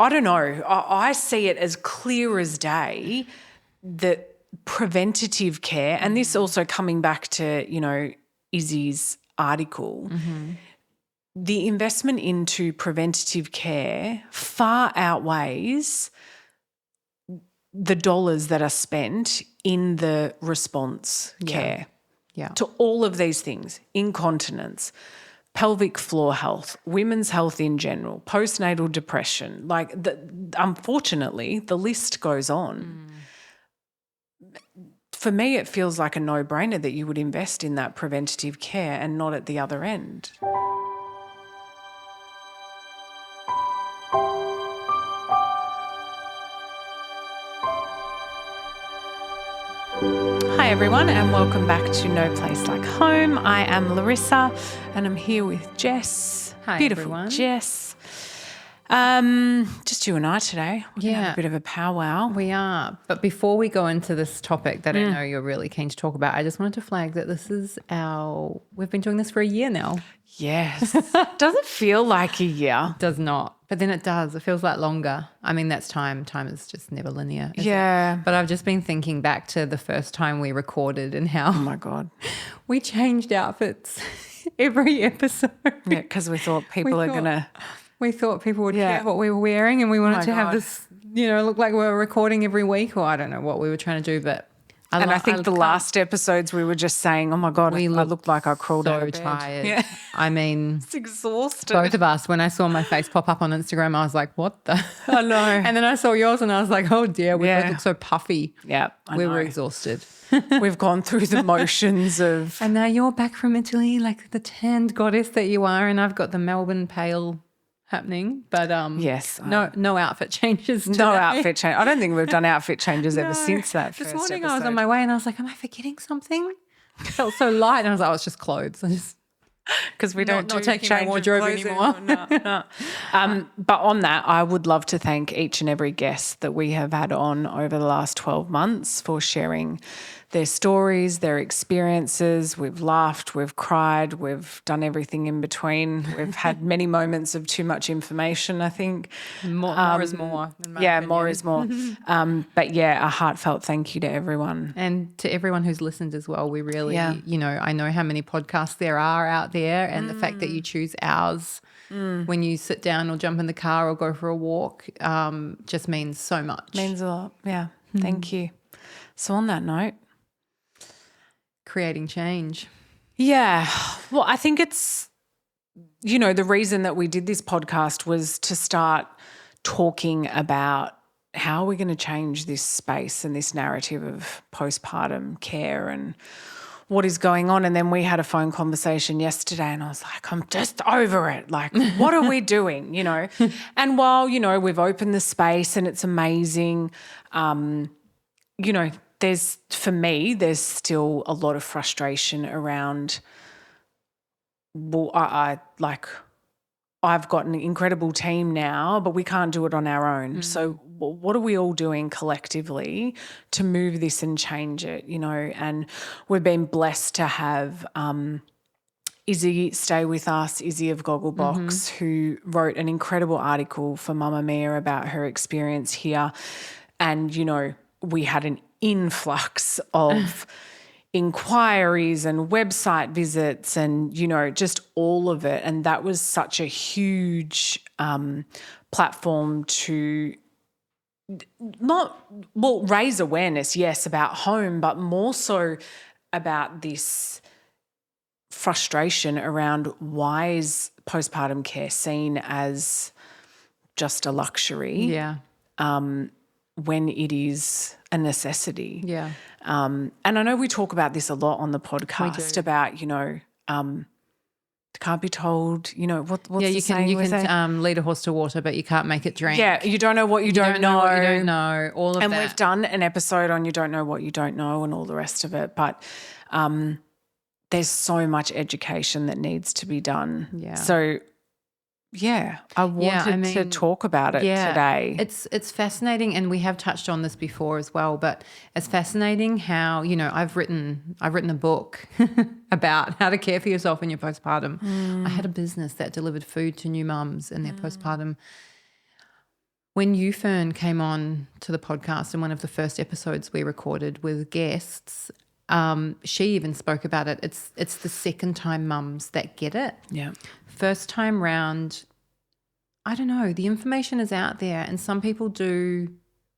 I don't know. I see it as clear as day that preventative care, and this also coming back to, Izzy's article, the investment into preventative care far outweighs the dollars that are spent in the response care to all of these things: incontinence, pelvic floor health, women's health in general, postnatal depression. Like, unfortunately, the list goes on. For me, it feels like a no-brainer that you would invest in that preventative care and not at the other end. Hi everyone, and welcome back to No Place Like Home. I am Larissa and I'm here with Jess. Hi, beautiful everyone. Jess. Just you and I today. We're going to have a bit of a powwow. We are. But before we go into this topic that I know you're really keen to talk about, I just wanted to flag that we've been doing this for a year now. Yes. Does it feel like a year? It does not. But then it does. It feels like longer. I mean, that's time. Time is just never linear. Is Yeah. it? But I've just been thinking back to the first time we recorded and how Oh my God. we changed outfits every episode. Yeah, because we thought people are going to... We thought people would care what we were wearing, and we wanted to have this, look like we were recording every week, or I don't know what we were trying to do, but I think the last episodes we were just saying, oh my God, I looked like I crawled out of bed. So tired. Yeah. I mean, It's exhausted. both of us, when I saw my face pop up on Instagram, I was like, what the? I know. And then I saw yours and I was like, oh dear, we both look so puffy. Yeah, we were exhausted. We've gone through the motions of... And now you're back from Italy, like the tanned goddess that you are, and I've got the Melbourne pale happening, but yes, no outfit changes today. No outfit change. I don't think we've done outfit changes ever since that first This morning episode. I was on my way and I was like, am I forgetting something? It felt so light, and I was like, oh, it's just clothes. Because we don't not taking my wardrobe anymore. No. But on that, I would love to thank each and every guest that we have had on over the last 12 months for sharing their stories, their experiences. We've laughed, we've cried, we've done everything in between. We've had many moments of too much information, I think. More is more. More is more. But yeah, a heartfelt thank you to everyone. And to everyone who's listened as well. We really, I know how many podcasts there are out there, and the fact that you choose ours when you sit down or jump in the car or go for a walk just means so much. Means a lot, yeah. Thank you. So on that note, creating change. Yeah. Well, I think it's, the reason that we did this podcast was to start talking about how we're going to change this space and this narrative of postpartum care and what is going on. And then we had a phone conversation yesterday and I was like, I'm just over it. Like, what are we doing, And while, we've opened the space and it's amazing, there's still a lot of frustration around, well, I've got an incredible team now, but we can't do it on our own. So what are we all doing collectively to move this and change it, And we've been blessed to have Izzy stay with us, Izzy of Gogglebox, who wrote an incredible article for Mamma Mia about her experience here. And, we had an influx of inquiries and website visits and, just all of it. And that was such a huge platform to raise awareness, yes, about home, but more so about this frustration around why is postpartum care seen as just a luxury. Yeah. When it is a necessity. Yeah. And I know we talk about this a lot on the podcast about, can't be told, what's the saying? You can lead a horse to water, but you can't make it drink. Yeah, you don't know what you don't know. What you don't know, all of that. And we've done an episode on you don't know what you don't know and all the rest of it. But there's so much education that needs to be done. Yeah. So, yeah, I wanted to talk about it today. It's fascinating, and we have touched on this before as well, but it's fascinating how, I've written a book about how to care for yourself in your postpartum. I had a business that delivered food to new mums in their postpartum. When you, Fern, came on to the podcast in one of the first episodes we recorded with guests, she even spoke about it. It's the second time mums that get it. Yeah. First time round, I don't know, the information is out there and some people do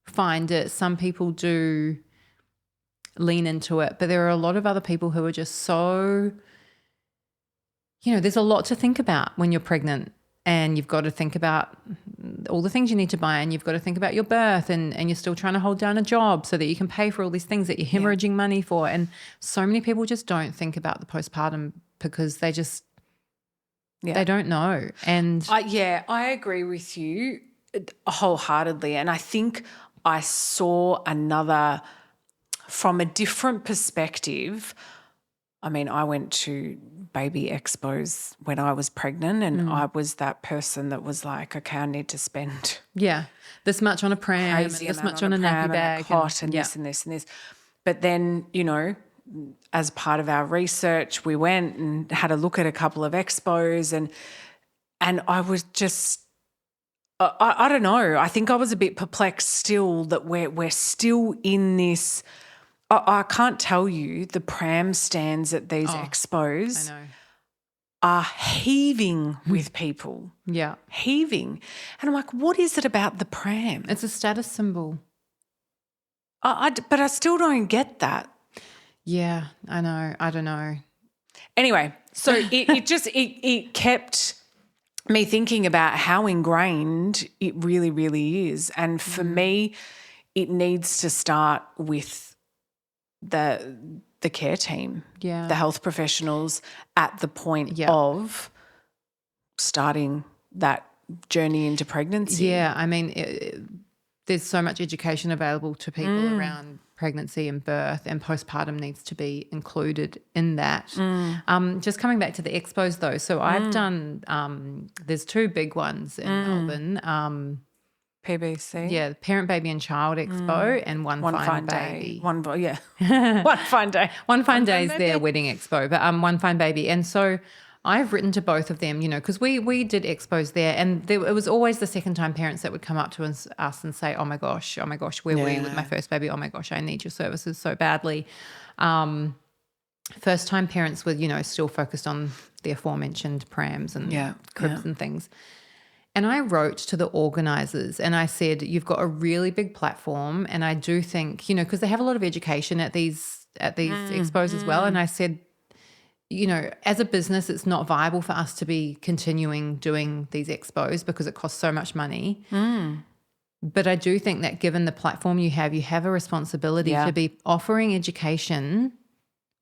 find it, some people do lean into it, but there are a lot of other people who are just so, there's a lot to think about when you're pregnant. And you've got to think about all the things you need to buy, and you've got to think about your birth, and you're still trying to hold down a job so that you can pay for all these things that you're hemorrhaging money for. And so many people just don't think about the postpartum because they just they don't know. And I agree with you wholeheartedly. And I think I saw another from a different perspective. I mean, I went to baby expos when I was pregnant, and I was that person that was like, okay, I need to spend this much on a pram, and this much on a nappy bag, and cot, and this and this and this. But then, as part of our research, we went and had a look at a couple of expos, and I was just, I don't know. I think I was a bit perplexed still that we're still in this. I can't tell you the pram stands at these expos are heaving with people. Yeah. Heaving. And I'm like, what is it about the pram? It's a status symbol. But I still don't get that. Yeah, I know. I don't know. Anyway, so it kept me thinking about how ingrained it really, really is. And for me, it needs to start with the care team, the health professionals at the point of starting that journey into pregnancy. Yeah, I mean, there's so much education available to people around pregnancy and birth, and postpartum needs to be included in that. Just coming back to the expos though, so I've done, there's two big ones in Melbourne. PBC. Yeah, the Parent, Baby and Child Expo and One Fine Baby. One Fine Day. One Fine Day is their wedding expo, but One Fine Baby. And so I've written to both of them, because we did expos there, and it was always the second time parents that would come up to us and say, oh my gosh, where were you with my first baby? Oh my gosh, I need your services so badly. First time parents were, still focused on the aforementioned prams and cribs and things. And I wrote to the organisers and I said, you've got a really big platform, and I do think, because they have a lot of education at these expos as well. And I said, as a business, it's not viable for us to be continuing doing these expos because it costs so much money. But I do think that given the platform you have a responsibility to be offering education,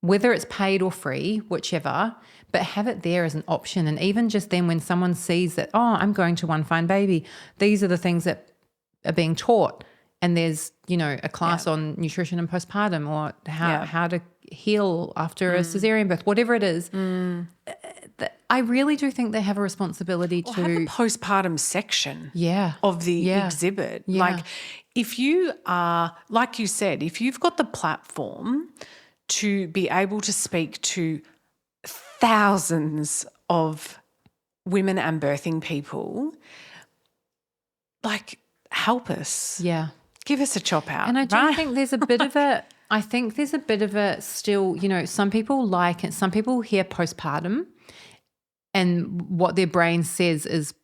whether it's paid or free, whichever, but have it there as an option. And even just then when someone sees that, I'm going to One Fine Baby, these are the things that are being taught. And there's, a class on nutrition and postpartum, or how to heal after a cesarean birth, whatever it is. I really do think they have a responsibility to have a postpartum section of the exhibit. Yeah. Like if you are, like you said, if you've got the platform to be able to speak to thousands of women and birthing people, like, help us. Yeah. Give us a chop out. And I do think there's a bit of a, still, some people like it. Some people hear postpartum and what their brain says is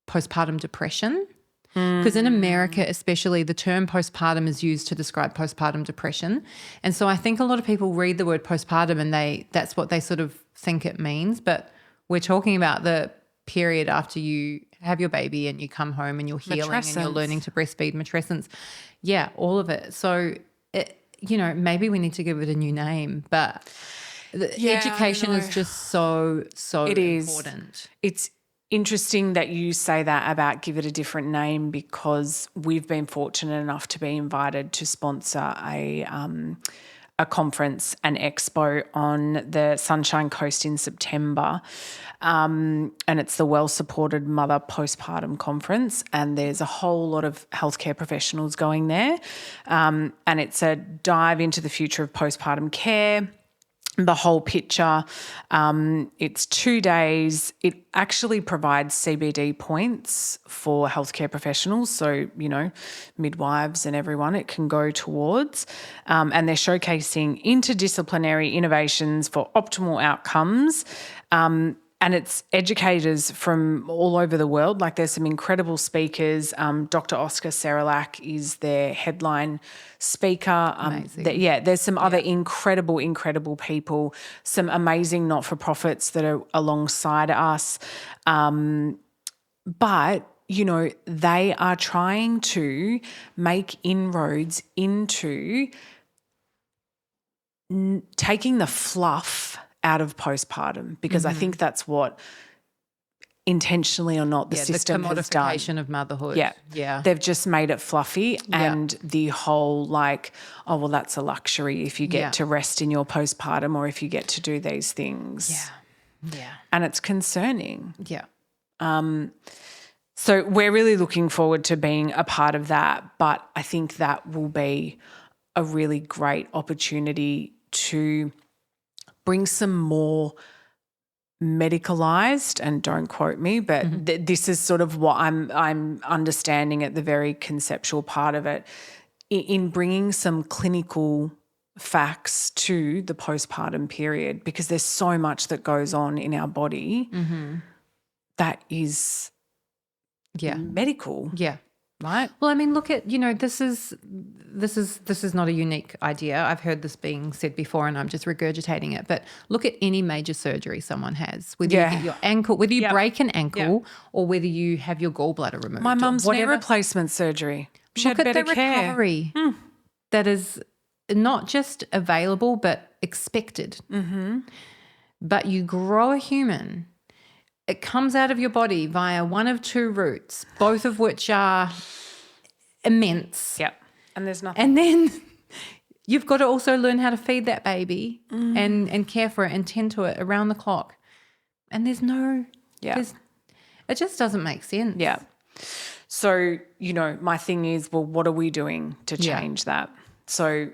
postpartum depression. Because in America especially, the term postpartum is used to describe postpartum depression. And so I think a lot of people read the word postpartum and that's what they sort of think it means. But we're talking about the period after you have your baby and you come home and you're healing and you're learning to breastfeed, matrescence. Yeah, all of it. So, maybe we need to give it a new name, but education is just so important. It's interesting that you say that about give it a different name, because we've been fortunate enough to be invited to sponsor a conference, an expo on the Sunshine Coast in September, and it's the Well Supported Mother Postpartum Conference, and there's a whole lot of healthcare professionals going there, and it's a dive into the future of postpartum care. the whole picture. It's 2 days. It actually provides CBD points for healthcare professionals. So, midwives and everyone it can go towards. And they're showcasing interdisciplinary innovations for optimal outcomes. And it's educators from all over the world. Like there's some incredible speakers. Dr. Oscar Serelak is their headline speaker. There's some other incredible people, some amazing not-for-profits that are alongside us. But, they are trying to make inroads into taking the fluff out of postpartum, because I think that's what, intentionally or not, the system has done. The commodification of motherhood. Yeah. They've just made it fluffy, and the whole that's a luxury if you get to rest in your postpartum or if you get to do these things. Yeah. And it's concerning. Yeah. So we're really looking forward to being a part of that, but I think that will be a really great opportunity to bring some more medicalized, and don't quote me, but this is sort of what I'm understanding at the very conceptual part of it, in bringing some clinical facts to the postpartum period, because there's so much that goes on in our body that is medical. Yeah. Right? Well, I mean, look at, this is not a unique idea. I've heard this being said before and I'm just regurgitating it. But look at any major surgery someone has, whether you get your ankle, whether you break an ankle or whether you have your gallbladder removed. My mum's knee replacement surgery. She look had at better the care. recovery that is not just available but expected. But you grow a human. It comes out of your body via one of two routes, both of which are immense. Yeah. And there's nothing. And then you've got to also learn how to feed that baby and care for it and tend to it around the clock. And there's no it just doesn't make sense. Yeah. So, my thing is, well, what are we doing to change that? So,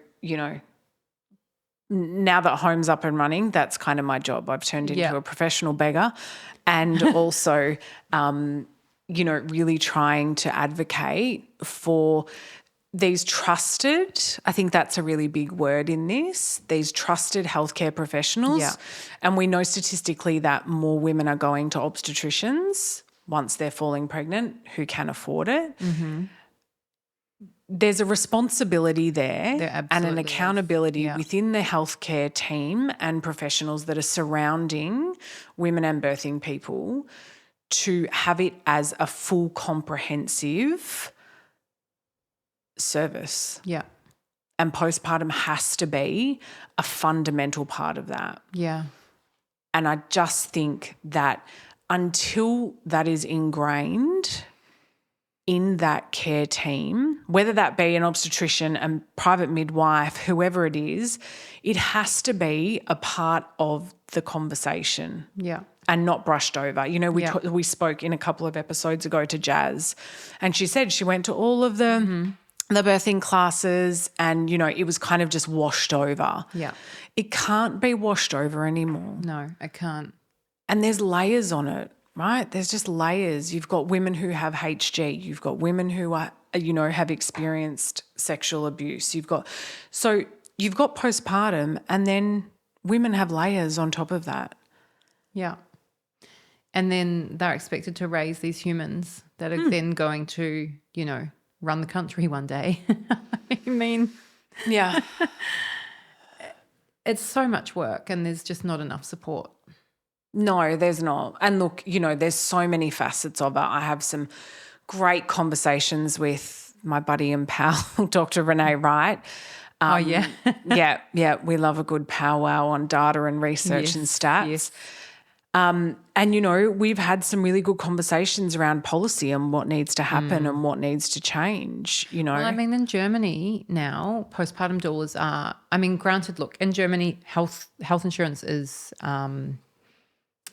now that Home's up and running, that's kind of my job. I've turned into a professional beggar, and also, really trying to advocate for these trusted, I think that's a really big word in this, these trusted healthcare professionals. Yeah. And we know statistically that more women are going to obstetricians once they're falling pregnant who can afford it. There's a responsibility there and an accountability within the healthcare team and professionals that are surrounding women and birthing people to have it as a full comprehensive service. Yeah. And postpartum has to be a fundamental part of that. Yeah. And I just think that until that is ingrained in that care team, whether that be an obstetrician, a private midwife, whoever it is, it has to be a part of the conversation. Yeah. And not brushed over. We spoke in a couple of episodes ago to Jazz, and she said she went to all of the birthing classes and, it was kind of just washed over. Yeah. It can't be washed over anymore. No, it can't. And there's layers on it. Right? There's just layers. You've got women who have HG. You've got women who are, have experienced sexual abuse. You've got postpartum, and then women have layers on top of that. Yeah. And then they're expected to raise these humans that are then going to, run the country one day. I mean, yeah. It's so much work and there's just not enough support. No, there's not. And look, there's so many facets of it. I have some great conversations with my buddy and pal, Dr. Renee Wright. Yeah. We love a good powwow on data and research and stats. Yes. And, we've had some really good conversations around policy and what needs to happen and what needs to change, Well, I mean, in Germany now, postpartum doulas are, granted, look, in Germany, health insurance is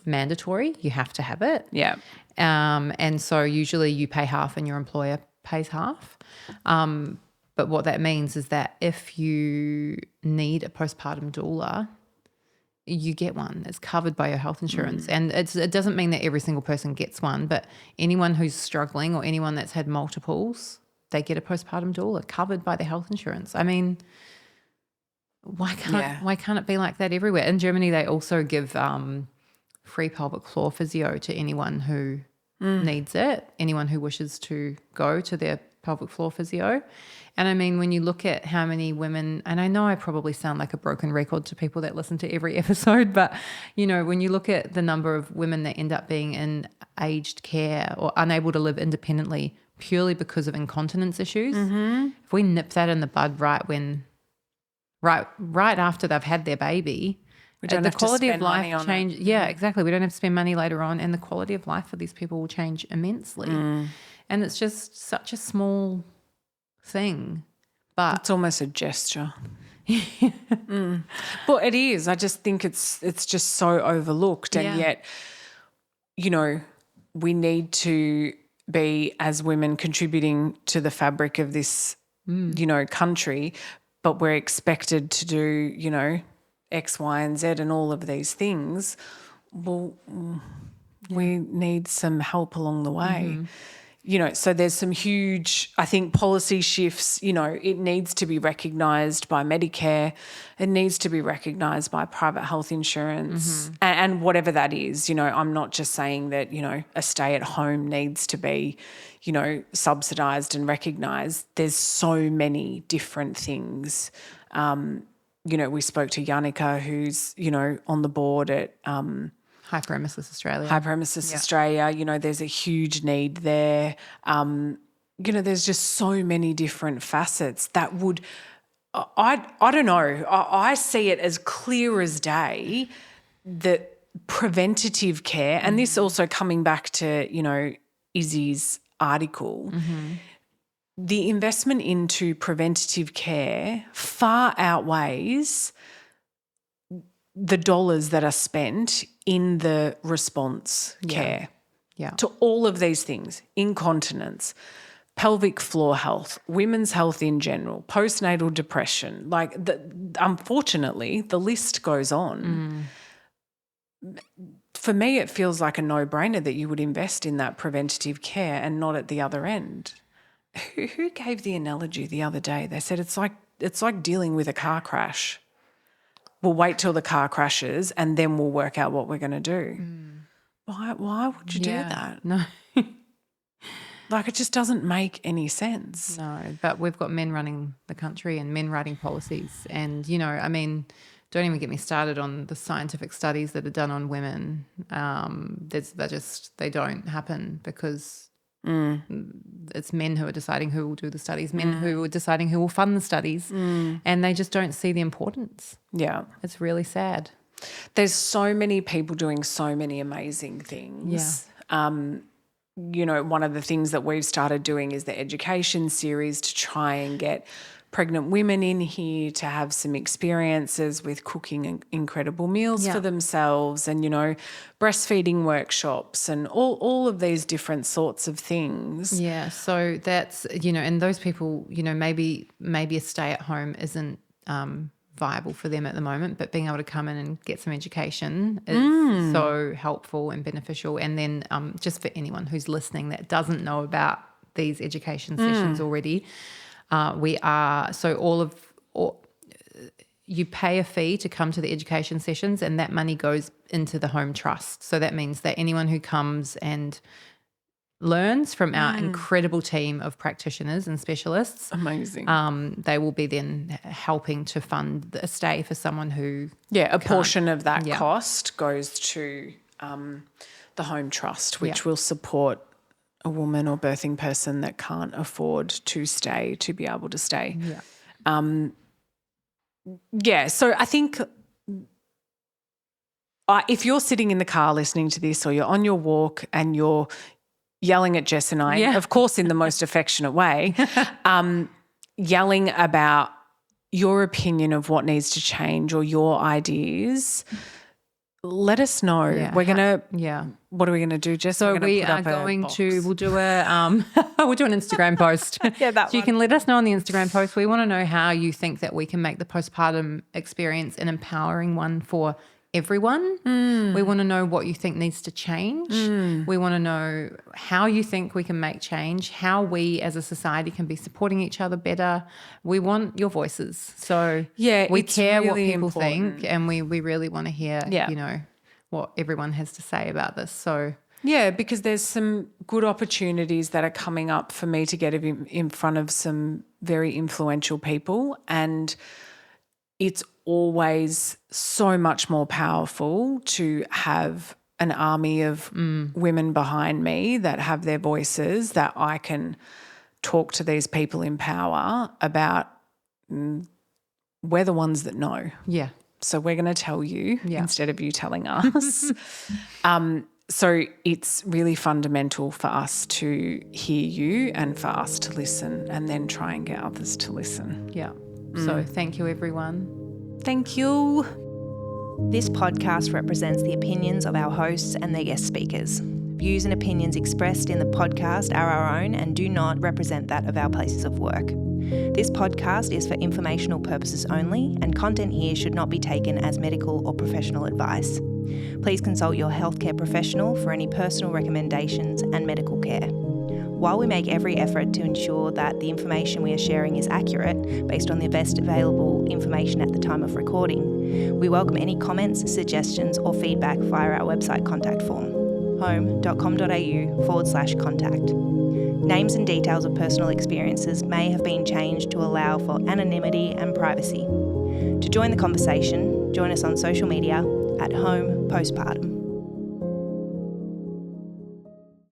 mandatory. You have to have it. Yeah. And so usually you pay half and your employer pays half. But what that means is that if you need a postpartum doula, you get one. It's covered by your health insurance. And it doesn't mean that every single person gets one, but anyone who's struggling or anyone that's had multiples, they get a postpartum doula covered by their health insurance. I mean, why can't it be like that everywhere? In Germany, they also give free pelvic floor physio to anyone who needs it, anyone who wishes to go to their pelvic floor physio. And I mean, when you look at how many women, and I know I probably sound like a broken record to people that listen to every episode, but, you know, when you look at the number of women that end up being in aged care or unable to live independently purely because of incontinence issues, if we nip that in the bud right after they've had their baby, we don't the have to quality spend of life money on change. it. Yeah, exactly. We don't have to spend money later on, and the quality of life for these people will change immensely. And it's just such a small thing, but It's almost a gesture. But it is. I just think it's just so overlooked, and yet, you know, we need to be, as women, contributing to the fabric of this, you know, country, but we're expected to do, you know, X, Y, and Z and all of these things. Well, we need some help along the way. You know, so there's some huge, I think, policy shifts. You know, it needs to be recognised by Medicare. It needs to be recognised by private health insurance and whatever that is. You know, I'm not just saying that, you know, a stay at home needs to be, you know, subsidised and recognised. There's so many different things. You know, we spoke to Yannicka, who's, you know, on the board at Hyperemesis Australia. Australia, you know, there's a huge need there. You know, there's just so many different facets that would, I don't know, I see it as clear as day that preventative care, and this also coming back to, you know, Izzy's article, the investment into preventative care far outweighs the dollars that are spent in the response care to all of these things: incontinence, pelvic floor health, women's health in general, postnatal depression. Like, unfortunately, the list goes on. For me, it feels like a no-brainer that you would invest in that preventative care and not at the other end. Who gave the analogy the other day? They said it's like dealing with a car crash. We'll wait till the car crashes and then we'll work out what we're going to do. Why would you do that? No. Like, it just doesn't make any sense. No, but we've got men running the country and men writing policies. And, you know, I mean, don't even get me started on the scientific studies that are done on women. They don't happen because it's men who are deciding who will do the studies, men who are deciding who will fund the studies, and they just don't see the importance. Yeah. It's really sad. There's so many people doing so many amazing things. Yeah. You know, one of the things that we've started doing is the education series to try and get pregnant women in here to have some experiences with cooking incredible meals for themselves, and, you know, breastfeeding workshops and all of these different sorts of things. Yeah, so that's, you know, and those people, you know, maybe a stay at home isn't viable for them at the moment, but being able to come in and get some education is so helpful and beneficial. And then just for anyone who's listening that doesn't know about these education sessions already, you pay a fee to come to the education sessions, and that money goes into the home trust. So that means that anyone who comes and learns from our incredible team of practitioners and specialists, amazing, they will be then helping to fund a stay for someone who a portion of that cost goes to the home trust, which will support a woman or birthing person that can't afford to stay to be able to stay. So I think if you're sitting in the car listening to this, or you're on your walk and you're yelling at Jess and I, of course in the most affectionate way, yelling about your opinion of what needs to change or your ideas, let us know. We're going to what are we going to do, Jess? So we'll do an Instagram post. You can let us know on the Instagram post. We want to know how you think that we can make the postpartum experience an empowering one for everyone. We want to know what you think needs to change. We want to know how you think we can make change, how we as a society can be supporting each other better. We want your voices. So we care really what people think, and we really want to hear, you know, what everyone has to say about this. So yeah, because there's some good opportunities that are coming up for me to get in front of some very influential people, and it's always so much more powerful to have an army of women behind me that have their voices, that I can talk to these people in power about. We're the ones that know. Yeah. So we're going to tell you instead of you telling us. So it's really fundamental for us to hear you and for us to listen, and then try and get others to listen. Yeah. So thank you, everyone. Thank you. This podcast represents the opinions of our hosts and their guest speakers. Views and opinions expressed in the podcast are our own and do not represent that of our places of work. This podcast is for informational purposes only, and content here should not be taken as medical or professional advice. Please consult your healthcare professional for any personal recommendations and medical care. While we make every effort to ensure that the information we are sharing is accurate based on the best available information at the time of recording, we welcome any comments, suggestions or feedback via our website contact form, home.com.au/contact. Names and details of personal experiences may have been changed to allow for anonymity and privacy. To join the conversation, join us on social media at Home Postpartum.